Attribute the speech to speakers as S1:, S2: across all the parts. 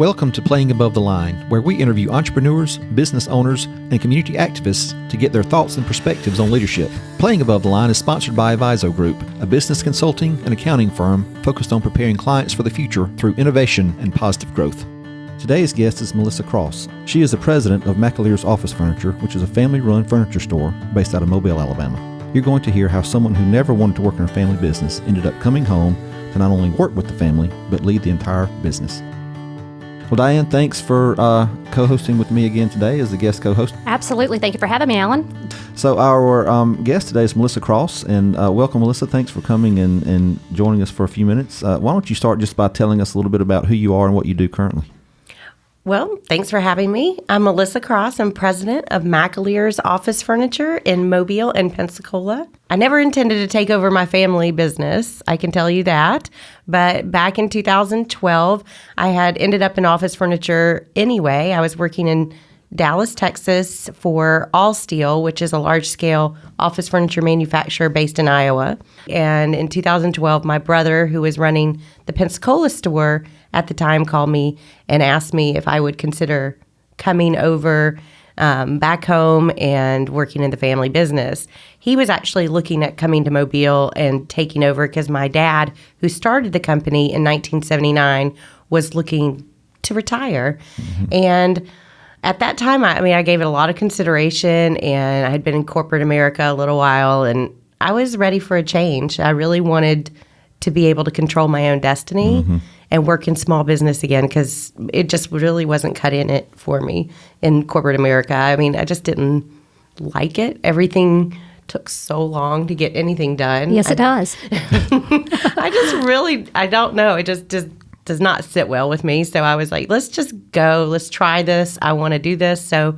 S1: Welcome to Playing Above the Line, where we interview entrepreneurs, business owners, and community activists to get their thoughts and perspectives on leadership. Playing Above the Line is sponsored by Aviso Group, a business consulting and accounting firm focused on preparing clients for the future through innovation and positive growth. Today's guest is Melissa Cross. She is the president of McAleer's Office Furniture, which is a family-run furniture store based out of Mobile, Alabama. You're going to hear how someone who never wanted to work in a family business ended up coming home to not only work with the family, but lead the entire business. Well, Diane, thanks for co-hosting with me again today as the guest co-host.
S2: Absolutely. Thank you for having me, Alan.
S1: So our guest today is Melissa Cross, and welcome, Melissa. Thanks for coming and joining us for a few minutes. Why don't you start just by telling us a little bit about who you are and what you do currently?
S3: Well, thanks for having me. I'm Melissa Cross. I'm president of McAleer's Office Furniture in Mobile and Pensacola. I never intended to take over my family business, I can tell you that. But back in 2012, I had ended up in office furniture anyway. I was working in Dallas, Texas for All Steel, which is a large-scale office furniture manufacturer based in Iowa. And in 2012, my brother, who was running the Pensacola store at the time, called me and asked me if I would consider coming over back home and working in the family business. He was actually looking at coming to Mobile and taking over because my dad, who started the company in 1979, was looking to retire. Mm-hmm. And at that time, I gave it a lot of consideration, and I had been in corporate America a little while, and I was ready for a change. I really wanted to be able to control my own destiny and work in small business again, because it just really wasn't cut in it for me in corporate America. I just didn't like it. Everything took so long to get anything done.
S2: Yes, it does.
S3: I don't know. It just does not sit well with me. So I was like, let's just go. Let's try this. I want to do this. So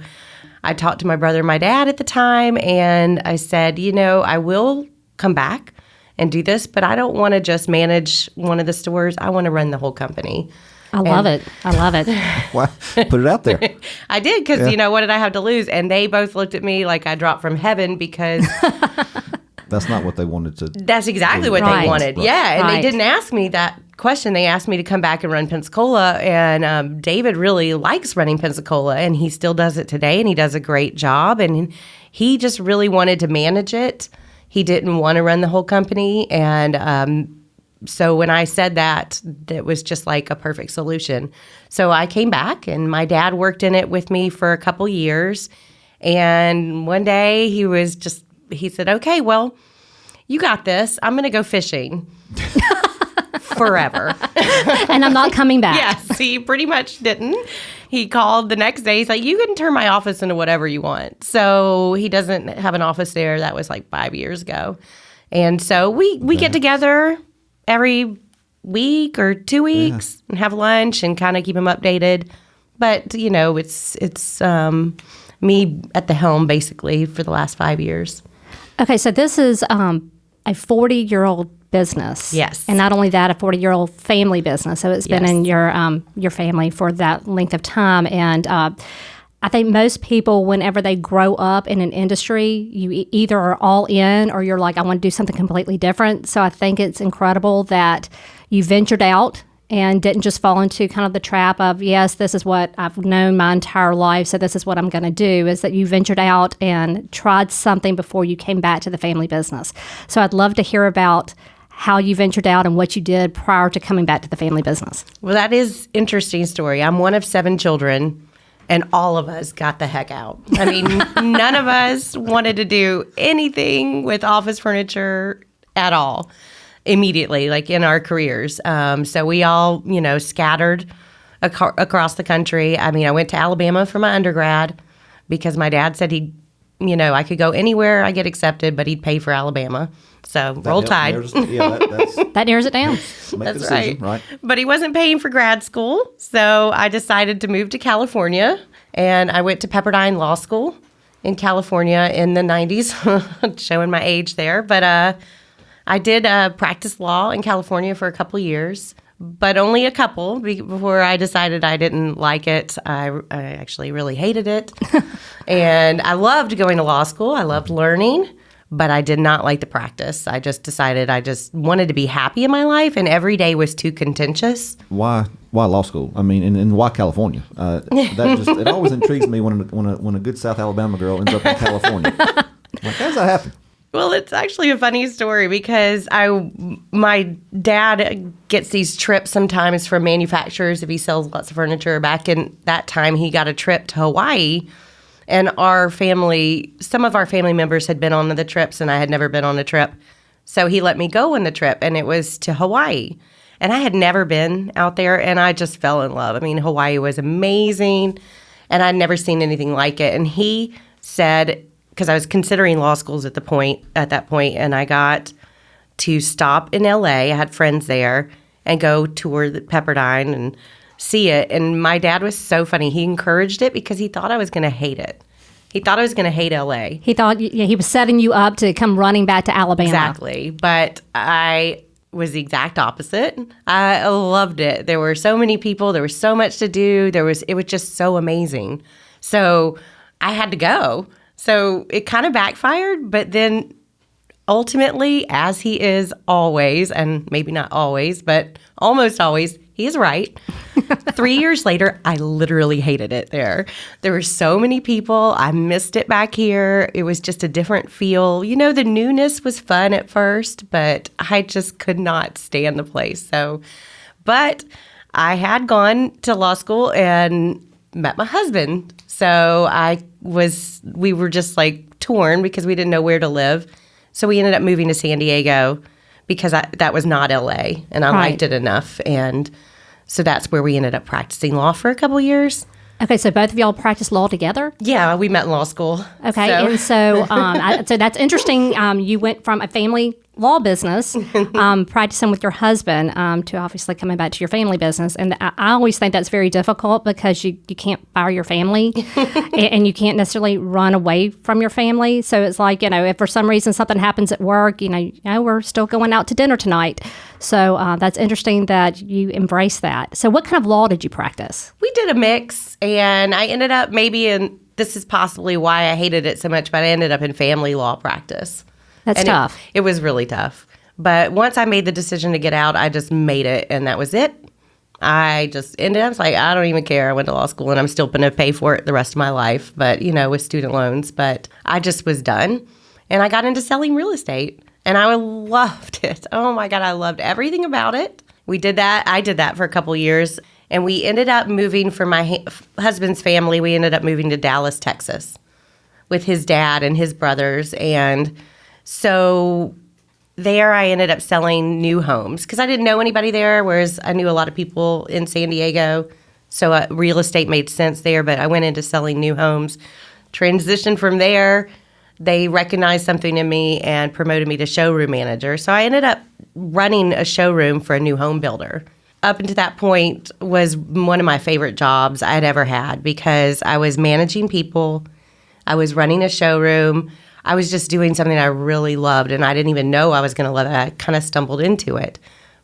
S3: I talked to my brother and my dad at the time, and I said, I will come back and do this, but I don't want to just manage one of the stores. I want to run the whole company.
S2: I love it.
S1: Well, put it out there.
S3: I did, because, what did I have to lose? And they both looked at me like I dropped from heaven, because
S1: that's not what they wanted to.
S3: That's exactly what they wanted. Right. Yeah, and they didn't ask me that question. They asked me to come back and run Pensacola, and David really likes running Pensacola, and he still does it today, and he does a great job, and he just really wanted to manage it. He didn't want to run the whole company, and so when I said that, it was just like a perfect solution. So I came back, and my dad worked in it with me for a couple years, and one day he said, okay, well, you got this. I'm going to go fishing. Forever.
S2: And I'm not coming back.
S3: Yes, he pretty much didn't. He called the next day. He's like, you can turn my office into whatever you want. So he doesn't have an office there. That was like 5 years ago. And so we get together every week or 2 weeks and have lunch and kind of keep him updated. But, it's me at the helm basically for the last 5 years.
S2: Okay, so this is a 40-year-old business.
S3: Yes.
S2: And not only that, a 40-year-old family business. So it's been in your family for that length of time. And I think most people, whenever they grow up in an industry, you either are all in or you're like, I want to do something completely different. So I think it's incredible that you ventured out and didn't just fall into kind of the trap of, yes, this is what I've known my entire life, so this is what I'm going to do, is that you ventured out and tried something before you came back to the family business. So I'd love to hear about how you ventured out and what you did prior to coming back to the family business.
S3: Well, that is an interesting story. I'm one of 7 children, and all of us got the heck out. None of us wanted to do anything with office furniture at all immediately, like in our careers. So we all, scattered across the country. I went to Alabama for my undergrad because my dad said I could go anywhere I get accepted, but he'd pay for Alabama. So roll tide.
S2: That narrows it down.
S3: That's right. But he wasn't paying for grad school, so I decided to move to California, and I went to Pepperdine Law School in California in the 90s, showing my age there. But I did practice law in California for a couple years, but only a couple before I decided I didn't like it. I actually really hated it. And I loved going to law school. I loved learning, but I did not like the practice. I just decided I just wanted to be happy in my life, and every day was too contentious.
S1: Why why law school? I mean, and why California? It always intrigues me when a good South Alabama girl ends up in California. Like, how does that happen?
S3: Well, it's actually a funny story because my dad gets these trips sometimes from manufacturers if he sells lots of furniture. Back in that time, he got a trip to Hawaii, and some of our family members had been on the trips, and I had never been on a trip. So he let me go on the trip, and it was to Hawaii. And I had never been out there, and I just fell in love. I mean, Hawaii was amazing, and I'd never seen anything like it. And he said, because I was considering law schools at that point, and I got to stop in LA. I had friends there and go tour the Pepperdine and see it. And my dad was so funny. He encouraged it because he thought I was going to hate it. He thought I was going to hate LA.
S2: He thought he was setting you up to come running back to Alabama.
S3: Exactly. But I was the exact opposite. I loved it. There were so many people. There was so much to do. It was just so amazing. So I had to go. So it kind of backfired, but then ultimately, as he is always, and maybe not always, but almost always, he is right. 3 years later, I literally hated it there. There were so many people. I missed it back here. It was just a different feel. You know, the newness was fun at first, but I just could not stand the place. But I had gone to law school and met my husband. So we were just like torn because we didn't know where to live. So we ended up moving to San Diego because that was not LA, and I liked it enough. And so that's where we ended up practicing law for a couple of years.
S2: Okay, so both of y'all practice law together?
S3: Yeah, we met in law school.
S2: Okay, and so so that's interesting. You went from a family law business, practicing with your husband, to obviously coming back to your family business. And I always think that's very difficult because you can't fire your family and you can't necessarily run away from your family. So it's like, if for some reason something happens at work, we're still going out to dinner tonight. So that's interesting that you embrace that. So what kind of law did you practice?
S3: We did a mix, and I ended up this is possibly why I hated it so much, but I ended up in family law practice.
S2: That's tough.
S3: It was really tough. But once I made the decision to get out, I just made it, and that was it. I just ended up like, I don't even care. I went to law school, and I'm still going to pay for it the rest of my life, but, with student loans. But I just was done, and I got into selling real estate, and I loved it. Oh, my God, I loved everything about it. We did that. I did that for a couple of years, and we ended up moving for my husband's family. We ended up moving to Dallas, Texas with his dad and his brothers, and so there I ended up selling new homes because I didn't know anybody there, whereas I knew a lot of people in San Diego. So real estate made sense there, but I went into selling new homes. Transitioned from there, they recognized something in me and promoted me to showroom manager. So I ended up running a showroom for a new home builder. Up until that point was one of my favorite jobs I had ever had because I was managing people. I was running a showroom. I was just doing something I really loved, and I didn't even know I was going to love it. I kind of stumbled into it,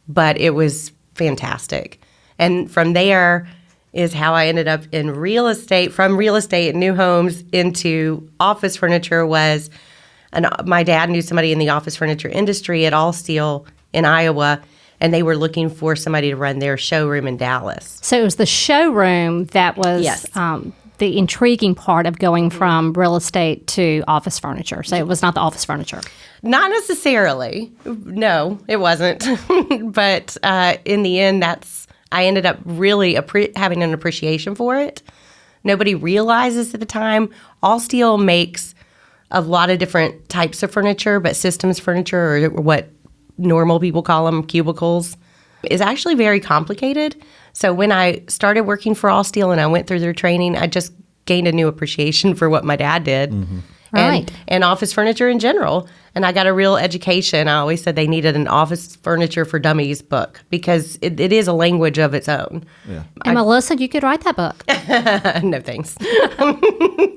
S3: but it was fantastic. And from there is how I ended up in real estate, from real estate and new homes into office furniture my dad knew somebody in the office furniture industry at All Steel in Iowa, and they were looking for somebody to run their showroom in Dallas.
S2: So it was the showroom that was
S3: Yes.
S2: The intriguing part of going from real estate to office furniture. So it was not the office furniture.
S3: Not necessarily. No, it wasn't. But in the end, I ended up really having an appreciation for it. Nobody realizes at the time, All Steel makes a lot of different types of furniture, but systems furniture, or what normal people call them, cubicles, is actually very complicated. So when I started working for All Steel and I went through their training, I just gained a new appreciation for what my dad did.
S1: Mm-hmm.
S2: Right.
S3: And office furniture in general. And I got a real education. I always said they needed an office furniture for dummies book because it is a language of its own.
S1: Yeah.
S2: And Melissa, you could write that book.
S3: No thanks.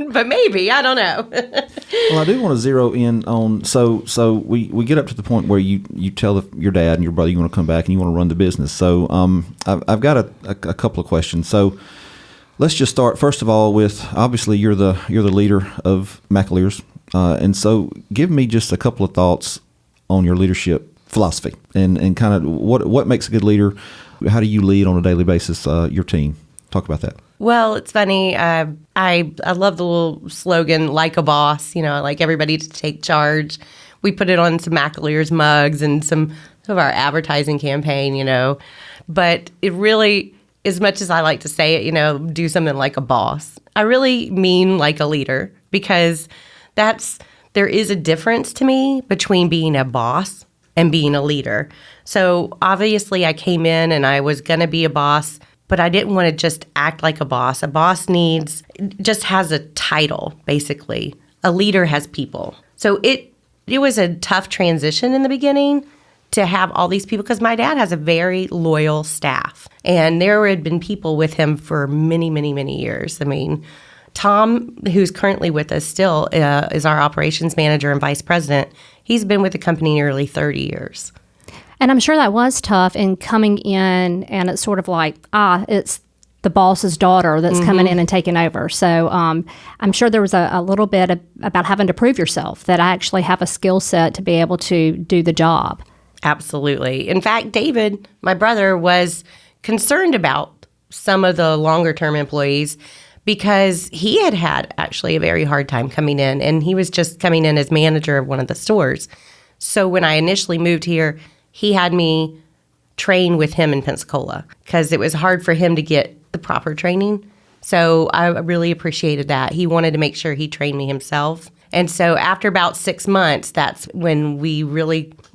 S3: But maybe, I don't know.
S1: Well, I do want to zero in on, so we get up to the point where you tell your dad and your brother you want to come back and you want to run the business. So I've got a couple of questions. So let's just start, first of all, with, obviously, you're the leader of McAleer's. And so give me just a couple of thoughts on your leadership philosophy and kind of what makes a good leader. How do you lead on a daily basis your team? Talk about that.
S3: Well, it's funny. I love the little slogan, like a boss. I like everybody to take charge. We put it on some McAleer's mugs and some of our advertising campaign, But it really, as much as I like to say it, do something like a boss. I really mean like a leader, because there is a difference to me between being a boss and being a leader. So obviously I came in and I was going to be a boss, but I didn't want to just act like a boss. A boss just has a title, basically. A leader has people. So it was a tough transition in the beginning to have all these people, because my dad has a very loyal staff. And there had been people with him for many, many, many years. I mean, Tom, who's currently with us still, is our operations manager and vice president. He's been with the company nearly 30 years.
S2: And I'm sure that was tough in coming in, and it's sort of like, it's the boss's daughter that's coming in and taking over. So I'm sure there was a little bit about having to prove yourself that I actually have a skill set to be able to do the job.
S3: Absolutely. In fact, David, my brother, was concerned about some of the longer-term employees because he had actually a very hard time coming in, and he was just coming in as manager of one of the stores. So when I initially moved here, he had me train with him in Pensacola because it was hard for him to get the proper training. So I really appreciated that. He wanted to make sure he trained me himself. And so after about 6 months, that's when we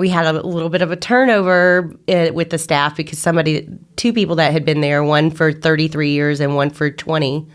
S3: had a little bit of a turnover with the staff, because two people that had been there, one for 33 years and one for 20,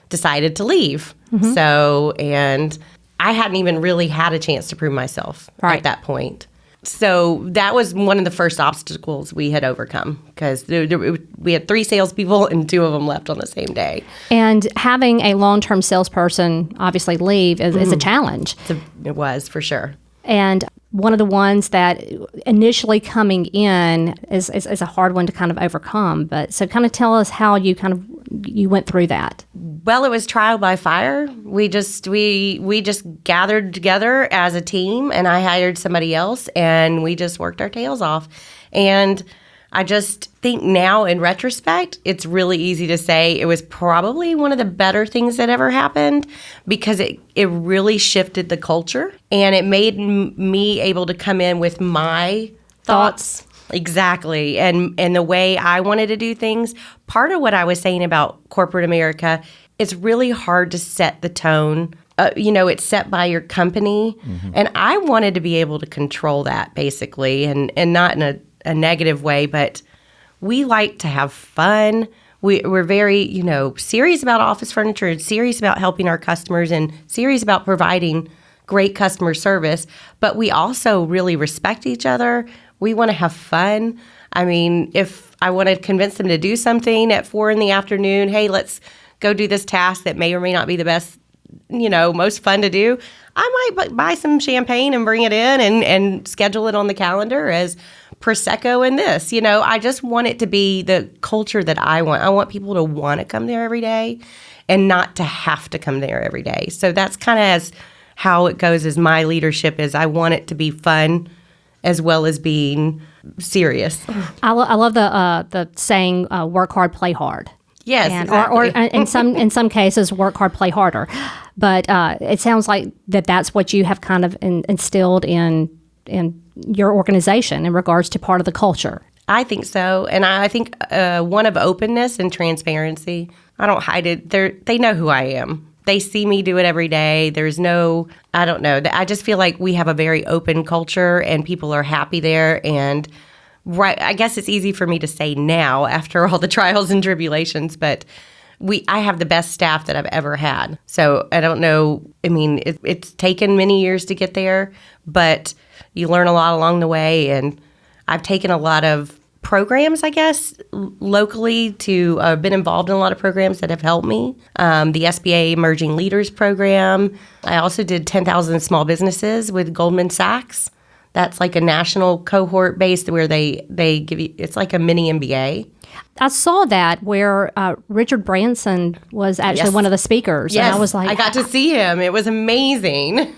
S3: decided to leave. Mm-hmm. So, and I hadn't even really had a chance to prove myself at that point. So that was one of the first obstacles we had overcome, because we had 3 salespeople and 2 of them left on the same day.
S2: And having a long-term salesperson obviously leave is a challenge.
S3: It was, for sure.
S2: And one of the ones that initially coming in is a hard one to kind of overcome. But so kind of tell us how you went through that.
S3: Well, it was trial by fire. We just gathered together as a team, and I hired somebody else, and we just worked our tails off. And I just think now, in retrospect, it's really easy to say it was probably one of the better things that ever happened, because it really shifted the culture, and it made me able to come in with my thoughts. Exactly. And the way I wanted to do things. Part of what I was saying about corporate America, it's really hard to set the tone. It's set by your company. Mm-hmm. And I wanted to be able to control that, basically, and not in a negative way, but we like to have fun. We're very, serious about office furniture, and serious about helping our customers, and serious about providing great customer service. But we also really respect each other. We want to have fun. I mean, if I want to convince them to do something at 4 p.m, hey, let's go do this task that may or may not be the best, most fun to do, I might buy some champagne and bring it in and schedule it on the calendar as Prosecco and this. I just want it to be the culture that I want. I want people to want to come there every day and not to have to come there every day. So that's kind of as how it goes as my leadership is. I want it to be fun as well as being serious.
S2: I love the saying, work hard, play hard.
S3: Yes,
S2: exactly. Or in some cases, work hard, play harder. But it sounds like that's what you have kind of instilled in your organization in regards to part of the culture.
S3: I think so. And I think one of openness and transparency. I don't hide it. They know who I am. They see me do it every day. There's no, I don't know. I just feel like we have a very open culture and people are happy there. And right, I guess it's easy for me to say now after all the trials and tribulations, but I have the best staff that I've ever had. So I don't know. I mean, it's taken many years to get there, but you learn a lot along the way. And I've taken a lot of programs, I guess, locally been involved in a lot of programs that have helped me. The SBA Emerging Leaders Program. I also did 10,000 Small Businesses with Goldman Sachs. That's like a national cohort based where they give you, it's like a mini MBA.
S2: I saw that where Richard Branson was actually one of the speakers.
S3: Yes,
S2: and I was like,
S3: I got to see him. It was amazing.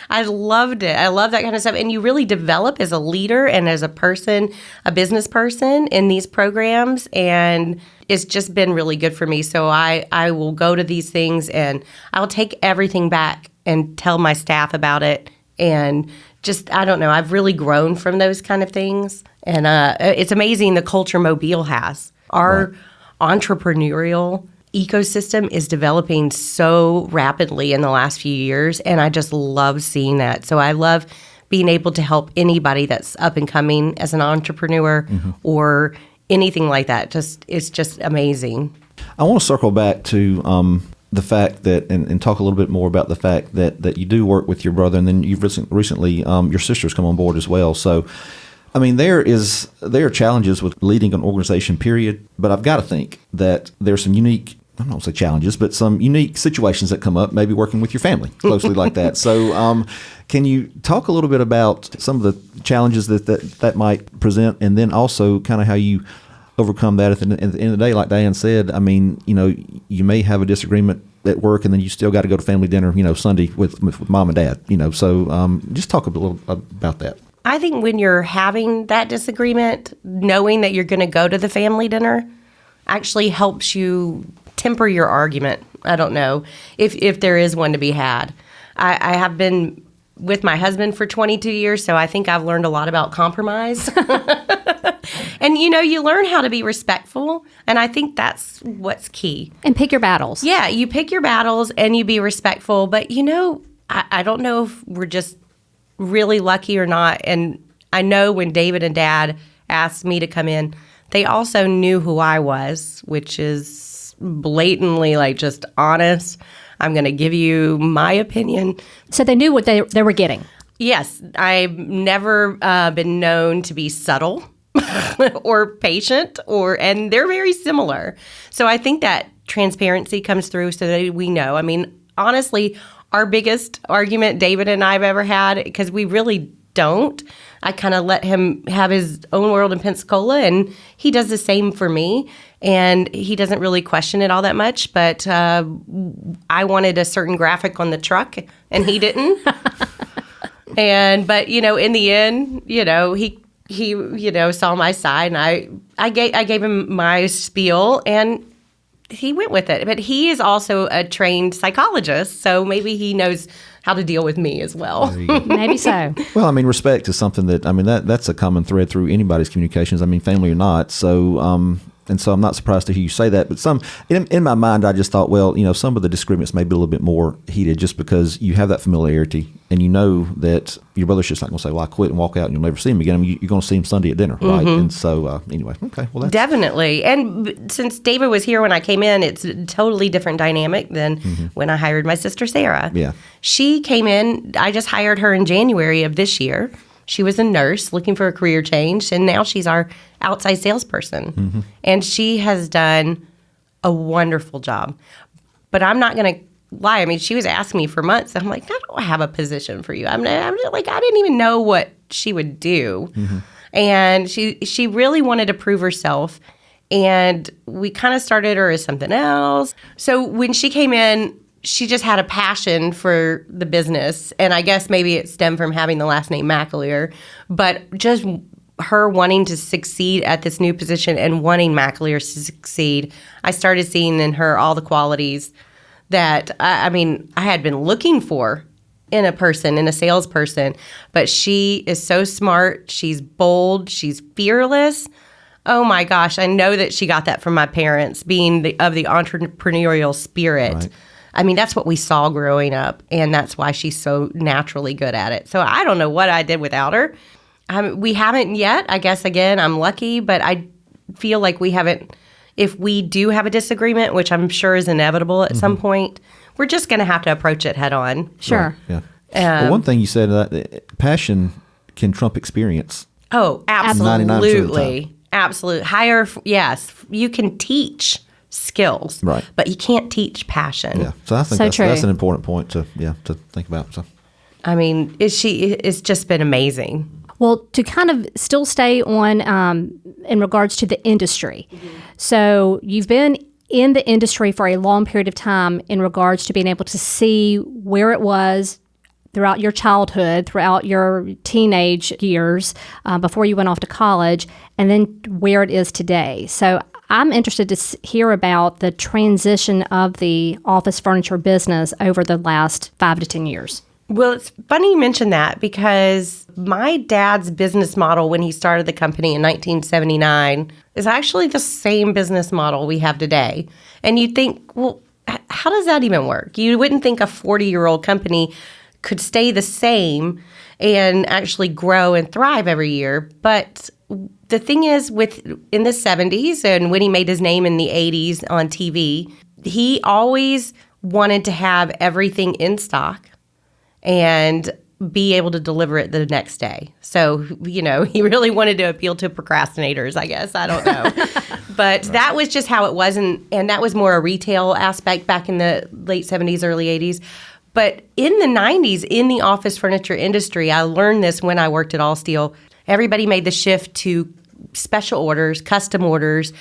S3: I loved it. I love that kind of stuff. And you really develop as a leader and as a person, a business person in these programs. And it's just been really good for me. So I will go to these things and I'll take everything back and tell my staff about it. And just, I don't know, I've really grown from those kind of things. And it's amazing the culture Mobile has. Our entrepreneurial ecosystem is developing so rapidly in the last few years, and I just love seeing that. So I love being able to help anybody that's up and coming as an entrepreneur or anything like that. It's just amazing.
S1: I want to circle back to the fact that, and talk a little bit more about the fact that you do work with your brother, and then you've recently your sister's come on board as well. So, I mean, there are challenges with leading an organization, period. But I've got to think that there's some unique, I don't want to say challenges, but some unique situations that come up, maybe working with your family closely like that. So can you talk a little bit about some of the challenges that might present, and then also kind of how you overcome that at the end of the day? Like Diane said, I mean, you may have a disagreement at work, and then you still got to go to family dinner, Sunday with mom and dad, so just talk a little about that.
S3: I think when you're having that disagreement, knowing that you're going to go to the family dinner actually helps you temper your argument. I don't know if there is one to be had. I have been with my husband for 22 years, so I think I've learned a lot about compromise. And, you learn how to be respectful, and I think that's what's key.
S2: And pick your battles.
S3: Yeah, you pick your battles and you be respectful, but, I don't know if we're just really lucky or not. And I know when David and Dad asked me to come in, they also knew who I was, which is blatantly just honest. I'm going to give you my opinion.
S2: So they knew what they were getting.
S3: Yes. I've never been known to be subtle or patient, and they're very similar. So I think that transparency comes through so that we know. I mean, honestly, our biggest argument David and I have ever had, because we really don't. I kind of let him have his own world in Pensacola, and he does the same for me. And he doesn't really question it all that much. But I wanted a certain graphic on the truck, and he didn't. But in the end, he saw my side, and I gave him my spiel, and he went with it. But he is also a trained psychologist, so maybe he knows how to deal with me as well.
S2: Maybe so.
S1: Well, I mean, respect is something that's a common thread through anybody's communications. I mean, family or not. So, and so I'm not surprised to hear you say that. But in my mind, I just thought, well, some of the disagreements may be a little bit more heated just because you have that familiarity, and that your brother's just not going to say, well, I quit and walk out and you'll never see him again. I mean, you're going to see him Sunday at dinner, right? And so, anyway, okay. Well, that's...
S3: Definitely. And since David was here when I came in, it's a totally different dynamic than when I hired my sister, Sarah.
S1: Yeah.
S3: She came in, I just hired her in January of this year. She was a nurse looking for a career change, and now she's our outside salesperson. And she has done a wonderful job. But I'm not going to lie. I mean, she was asking me for months. I'm like, I don't have a position for you. I'm just like, I didn't even know what she would do. And she really wanted to prove herself. And we kind of started her as something else. So when she came in, she just had a passion for the business. And I guess maybe it stemmed from having the last name McAleer. But just her wanting to succeed at this new position and wanting McAleer to succeed, I started seeing in her all the qualities that, I had been looking for in a salesperson. But she is so smart. She's bold. She's fearless. Oh, my gosh. I know that she got that from my parents, being of the entrepreneurial spirit.
S1: Right.
S3: I mean, that's what we saw growing up, and that's why she's so naturally good at it. So I don't know what I did without her. We haven't yet. I guess, again, I'm lucky, but I feel like we haven't. If we do have a disagreement, which I'm sure is inevitable at some point, we're just going to have to approach it head on.
S2: Sure.
S1: Right. Yeah. Well, one thing you said, passion can trump experience.
S3: Oh,
S1: 99% of the
S3: absolutely.
S1: time.
S3: Absolutely. Yes, you can teach skills,
S1: right?
S3: But you can't teach passion.
S1: Yeah, so I think that's an important point to think about. So, I
S3: mean, it's just been amazing.
S2: Well, to kind of still stay on in regards to the industry, so you've been in the industry for a long period of time in regards to being able to see where it was throughout your childhood, throughout your teenage years, before you went off to college, and then where it is today. So I'm interested to hear about the transition of the office furniture business over the last 5 to 10 years.
S3: Well, it's funny you mention that because my dad's business model when he started the company in 1979 is actually the same business model we have today. And you'd think, well, how does that even work? You wouldn't think a 40-year-old company could stay the same and actually grow and thrive every year. But the thing is, in the 70s and when he made his name in the 80s on TV, he always wanted to have everything in stock and be able to deliver it the next day. So, he really wanted to appeal to procrastinators, I guess. I don't know. But that was just how it was. And that was more a retail aspect back in the late 70s, early 80s. But in the 90s, in the office furniture industry, I learned this when I worked at All Steel. Everybody made the shift to special orders, custom orders.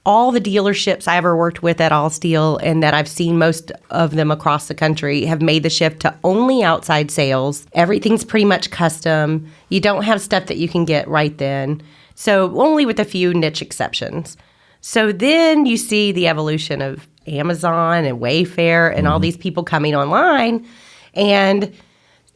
S3: All the dealerships I ever worked with at All Steel, and that I've seen most of them across the country, have made the shift to only outside sales. Everything's pretty much custom. You don't have stuff that you can get right then. So only with a few niche exceptions. So then you see the evolution of Amazon and Wayfair and all these people coming online, and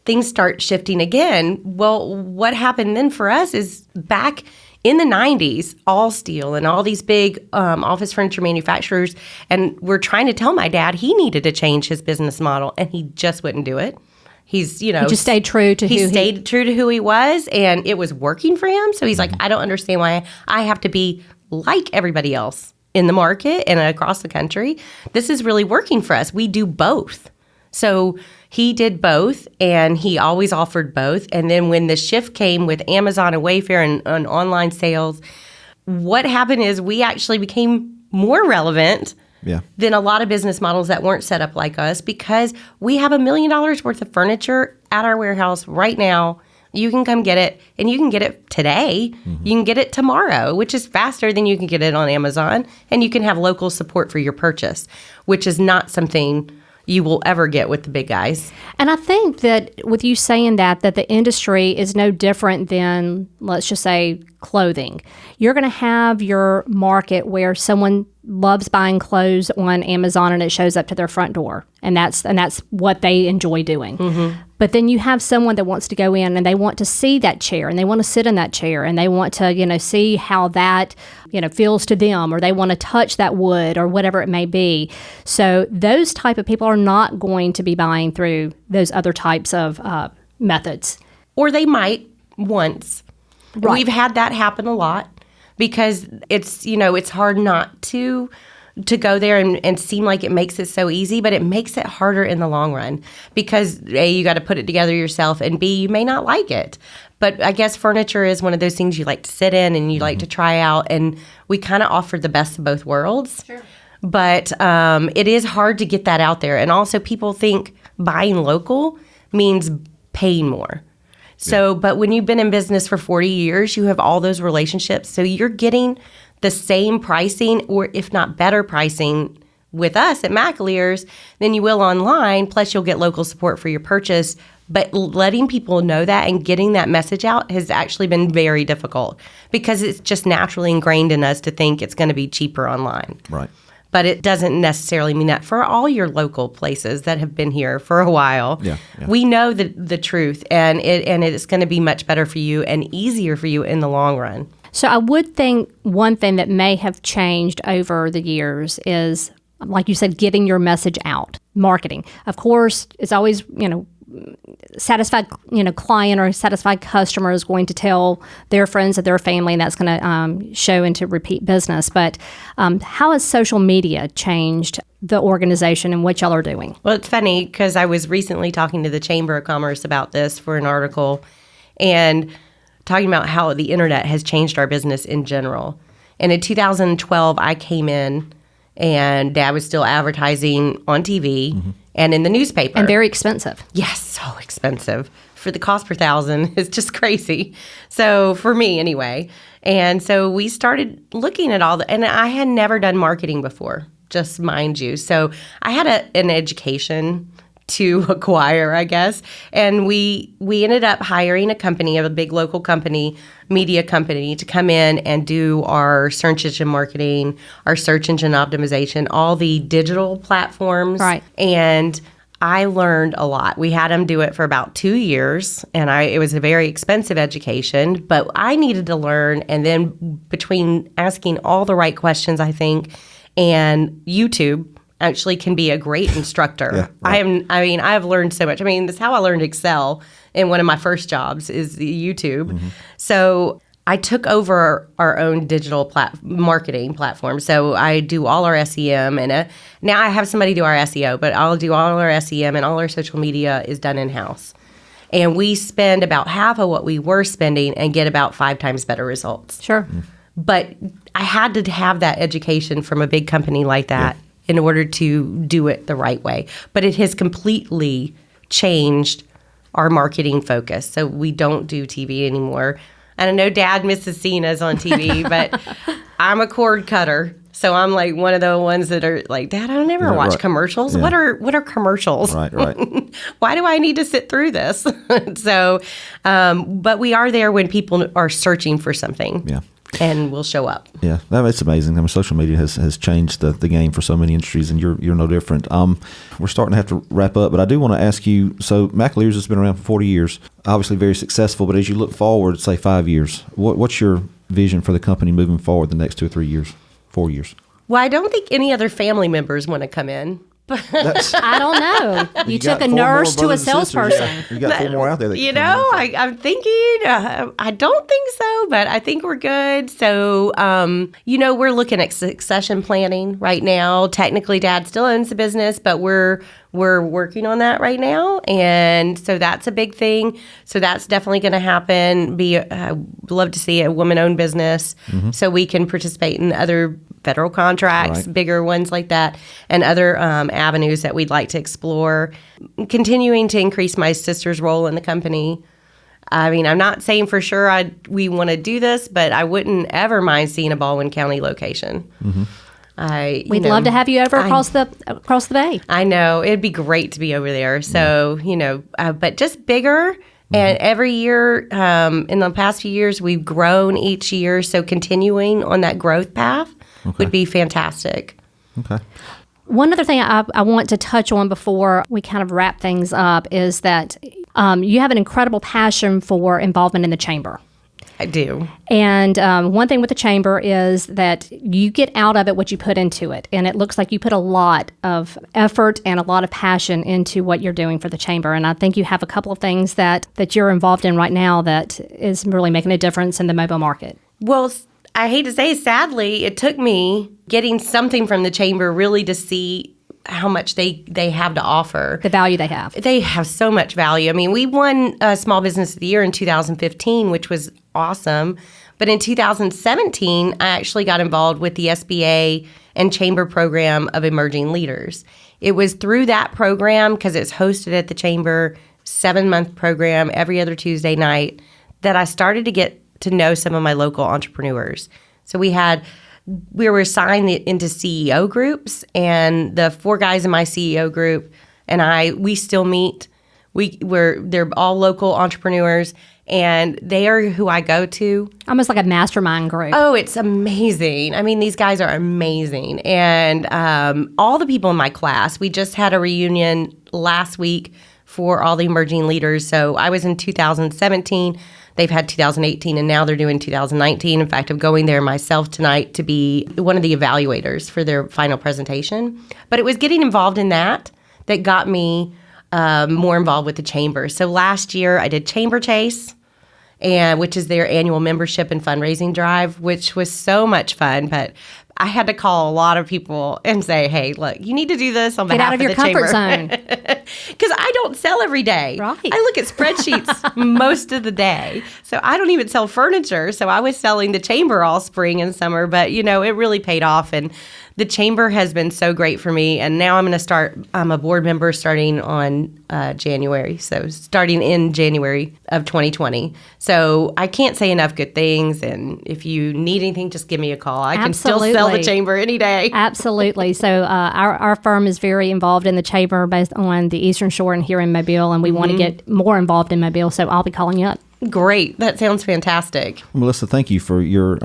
S3: things start shifting again. Well, what happened then for us is back in the 90s, All Steel and all these big office furniture manufacturers, and we're trying to tell my dad he needed to change his business model, and he just wouldn't do it. He just
S2: stayed true to
S3: who he was, and it was working for him. So he's like, I don't understand why I have to be like everybody else in the market and across the country. This is really working for us. We do both. So he did both, and he always offered both. And then when the shift came with Amazon and Wayfair and online sales, what happened is we actually became more relevant than a lot of business models that weren't set up like us, because we have $1 million worth of furniture at our warehouse right now. You can come get it, and you can get it today. You can get it tomorrow, which is faster than you can get it on Amazon, and you can have local support for your purchase, which is not something you will ever get with the big guys.
S2: And I think that with you saying that the industry is no different than, let's just say, clothing. You're going to have your market where someone loves buying clothes on Amazon and it shows up to their front door, and that's what they enjoy doing. But then you have someone that wants to go in and they want to see that chair, and they want to sit in that chair, and they want to see how that feels to them, or they want to touch that wood or whatever it may be. So those type of people are not going to be buying through those other types of methods.
S3: Or they might once.
S2: Right.
S3: We've had that happen a lot because it's hard not to go there and seem like it makes it so easy, but it makes it harder in the long run because A, you got to put it together yourself, and B, you may not like it. But I guess furniture is one of those things you like to sit in and you like to try out, and we kind of offer the best of both worlds.
S2: Sure.
S3: But it is hard to get that out there. And also people think buying local means paying more. So, but when you've been in business for 40 years, you have all those relationships. So you're getting the same pricing, or if not better pricing with us at McAleer's than you will online. Plus you'll get local support for your purchase. But letting people know that and getting that message out has actually been very difficult because it's just naturally ingrained in us to think it's going to be cheaper online.
S1: Right.
S3: But it doesn't necessarily mean that for all your local places that have been here for a while.
S1: Yeah.
S3: We know the truth, and it's going to be much better for you and easier for you in the long run.
S2: So I would think one thing that may have changed over the years is, like you said, getting your message out, marketing. Of course, it's always, satisfied, client or satisfied customer is going to tell their friends or their family, and that's going to show into repeat business. But how has social media changed the organization and what y'all are doing?
S3: Well, it's funny because I was recently talking to the Chamber of Commerce about this for an article and talking about how the internet has changed our business in general. And in 2012, I came in and Dad was still advertising on TV and in the newspaper.
S2: And very expensive.
S3: Yes, so expensive. For the cost per thousand, it's just crazy. So for me anyway. And so we started looking at and I had never done marketing before, just mind you. So I had an education to acquire, I guess. And we ended up hiring a big local company, media company, to come in and do our search engine marketing, our search engine optimization, all the digital platforms.
S2: Right.
S3: And I learned a lot. We had them do it for about 2 years, and it was a very expensive education, but I needed to learn. And then between asking all the right questions, I think, and YouTube actually can be a great instructor.
S1: Yeah, right.
S3: I've learned so much. I mean, that's how I learned Excel in one of my first jobs is YouTube. Mm-hmm. So I took over our own digital marketing platform. So I do all our SEM, and now I have somebody do our SEO, but I'll do all our SEM, and all our social media is done in-house. And we spend about half of what we were spending and get about 5 times better results.
S2: Sure.
S1: Mm-hmm.
S3: But I had to have that education from a big company like that in order to do it the right way. But it has completely changed our marketing focus. So we don't do TV anymore. And I know Dad misses seeing us on TV, but I'm a cord cutter. So I'm like one of the ones that are like, Dad, I don't ever watch commercials. Yeah. What are commercials?
S1: Right.
S3: Why do I need to sit through this? So, but we are there when people are searching for something.
S1: Yeah.
S3: And we'll show up.
S1: Yeah, it's amazing. I mean, social media has changed the game for so many industries, and you're no different. We're starting to have to wrap up, but I do want to ask you, so McAleer's has been around for 40 years, obviously very successful, but as you look forward, say 5 years, what's your vision for the company moving forward the next 2 or 3 years, 4 years?
S3: Well, I don't think any other family members want to come in.
S2: I don't know. You took a nurse to a salesperson.
S1: You got 4 more out there.
S3: I'm thinking, I don't think so, but I think we're good. So, we're looking at succession planning right now. Technically, Dad still owns the business, but we're working on that right now. And so that's a big thing. So that's definitely going to happen. Love to see a woman-owned business so we can participate in other federal contracts, bigger ones like that, and other avenues that we'd like to explore. Continuing to increase my sister's role in the company. I mean, I'm not saying for sure we want to do this, but I wouldn't ever mind seeing a Baldwin County location.
S2: Mm-hmm. We'd love to have you over across the bay.
S3: I know. It'd be great to be over there. So, but just bigger. And every year, in the past few years, we've grown each year. So continuing on that growth path would be fantastic.
S1: Okay.
S2: One other thing I want to touch on before we kind of wrap things up is that you have an incredible passion for involvement in the chamber.
S3: I do.
S2: And one thing with the chamber is that you get out of it what you put into it. And it looks like you put a lot of effort and a lot of passion into what you're doing for the chamber. And I think you have a couple of things that you're involved in right now that is really making a difference in the mobile market.
S3: Well, I hate to say, sadly, it took me getting something from the chamber really to see how much they have to offer.
S2: The value they have.
S3: They have so much value. I mean, we won Small Business of the Year in 2015, which was awesome. But in 2017, I actually got involved with the SBA and Chamber Program of Emerging Leaders. It was through that program, because it's hosted at the Chamber, 7-month program every other Tuesday night, that I started to get to know some of my local entrepreneurs. So we were assigned into CEO groups, and the 4 guys in my CEO group and we still meet. They're all local entrepreneurs, and they are who I go to.
S2: Almost like a mastermind group.
S3: Oh, it's amazing. I mean, these guys are amazing. And all the people in my class, we just had a reunion last week for all the emerging leaders. So I was in 2017. They've had 2018, and now they're doing 2019. In fact, I'm going there myself tonight to be one of the evaluators for their final presentation. But it was getting involved in that got me more involved with the chamber. So last year, I did Chamber Chase, which is their annual membership and fundraising drive, which was so much fun. But I had to call a lot of people and say, hey, look, you need to do this on behalf of the chamber.
S2: Get out of your comfort zone.
S3: Because I don't sell every day.
S2: Right.
S3: I look at spreadsheets most of the day. So I don't even sell furniture. So I was selling the chamber all spring and summer. But, it really paid off. And the chamber has been so great for me. And now I'm a board member starting on January. So starting in January of 2020. So I can't say enough good things. And if you need anything, just give me a call. I can still sell sell the chamber any day.
S2: Absolutely. So our firm is very involved in the chamber, both on the Eastern Shore and here in Mobile, and we want to get more involved in Mobile, so I'll be calling you up.
S3: Great. That sounds fantastic.
S1: Melissa, thank you for your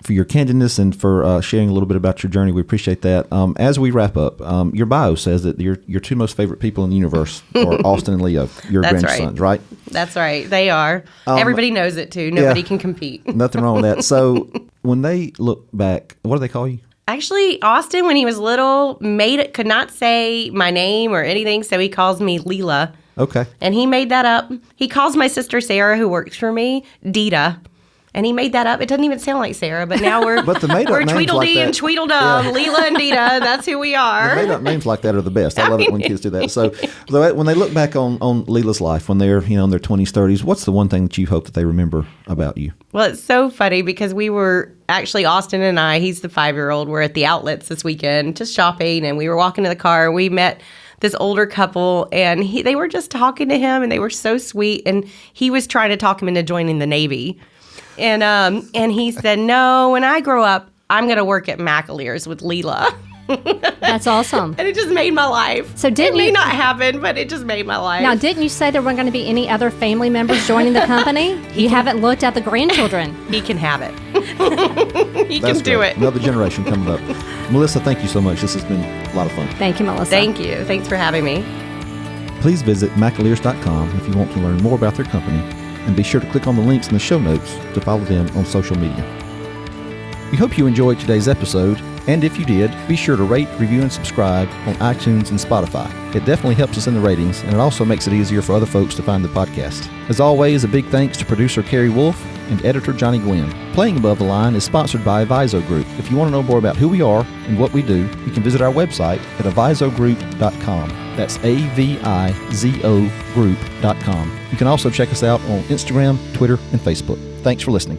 S1: candidness and for sharing a little bit about your journey. We appreciate that. As we wrap up, your bio says that your two most favorite people in the universe are Austin and Leo, your grandsons, right?
S3: That's right. They are. Everybody knows it, too. Nobody can compete.
S1: Nothing wrong with that. So when they look back, what do they call you?
S3: Actually, Austin, when he was little, could not say my name or anything, so he calls me Leela.
S1: Okay.
S3: And he made that up. He calls my sister Sarah, who works for me, Dita. And he made that up. It doesn't even sound like Sarah, but now we're
S1: but the made-up
S3: we're
S1: names
S3: Tweedledee
S1: like
S3: and Tweedledum, Leela and Dita. That's who we are.
S1: The made-up names like that are the best. I love it when kids do that. So when they look back on Leela's life, when they're in their 20s, 30s, what's the one thing that you hope that they remember about you?
S3: Well, it's so funny because we were actually, Austin and I, he's the 5-year-old, we're at the outlets this weekend just shopping, and we were walking to the car, and we met this older couple, and they were just talking to him, and they were so sweet, and he was trying to talk him into joining the Navy. And he said, no, when I grow up, I'm going to work at McAleer's with Leela.
S2: That's awesome.
S3: And it just made my life.
S2: So
S3: it may not happen, but it just made my life.
S2: Now, didn't you say there weren't going to be any other family members joining the company? You haven't looked at the grandchildren.
S3: He can have it. He can do it.
S1: Another generation coming up. Melissa, thank you so much. This has been a lot of fun.
S2: Thank you, Melissa.
S3: Thank you. Thanks for having me.
S1: Please visit McAleers.com if you want to learn more about their company, and be sure to click on the links in the show notes to follow them on social media. We hope you enjoyed today's episode, and if you did, be sure to rate, review, and subscribe on iTunes and Spotify. It definitely helps us in the ratings, and it also makes it easier for other folks to find the podcast. As always, a big thanks to producer Carrie Wolf and editor Johnny Gwynn. Playing Above the Line is sponsored by Aviso Group. If you want to know more about who we are and what we do, you can visit our website at avisogroup.com. That's AVIZO group.com. You can also check us out on Instagram, Twitter, and Facebook. Thanks for listening.